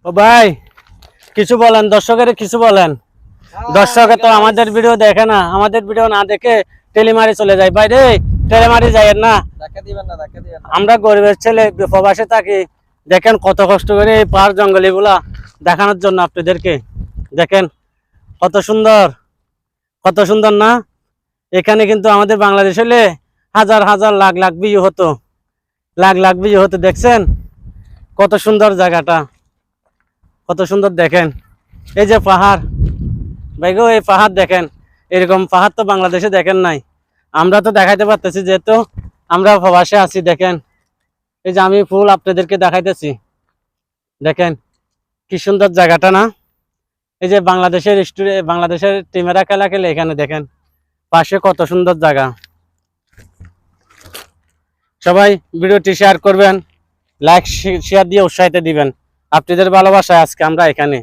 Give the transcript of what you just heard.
ও ভাই কিছু বলেন, দর্শকের কিছু বলেন। দর্শকে তো আমাদের ভিডিও দেখে না, আমাদের ভিডিও না দেখে টেলিমারি চলে যায়। ভাই রে, টেলিমারি যাইয়েন না, আমরা গরিবের ছেলে প্রবাসে থাকি। দেখেন কত কষ্ট করে এই পাহাড় জঙ্গল এগুলা দেখানোর জন্য আপনাদেরকে। দেখেন কত সুন্দর, কত সুন্দর না। এখানে কিন্তু আমাদের বাংলাদেশ হলে হাজার হাজার লাখ লাখ বিয়ে হতো, লাখ লাখ বিয়ে হতো। দেখছেন কত সুন্দর জায়গাটা, কত সুন্দর। দেখেন এই যে পাহাড়, ভাই গো এই পাহাড় দেখেন, এরকম পাহাড় তো বাংলাদেশে দেখেন নাই। আমরা তো দেখাইতে পারতেছি যেহেতু আমরা প্রবাসে আছি। দেখেন এই যে আমি ফুল আপনাদেরকে দেখাইতেছি, দেখেন কি সুন্দর জায়গাটা না। এই যে বাংলাদেশের বাংলাদেশের টিমেরা খেলা খেলে এখানে দেখেন পাশে কত সুন্দর জায়গা। সবাই ভিডিওটি শেয়ার করবেন, লাইক শেয়ার দিয়ে উৎসাহিত দিবেন। আপনাদের ভালোবাসায় আজকে আমরা এখানে।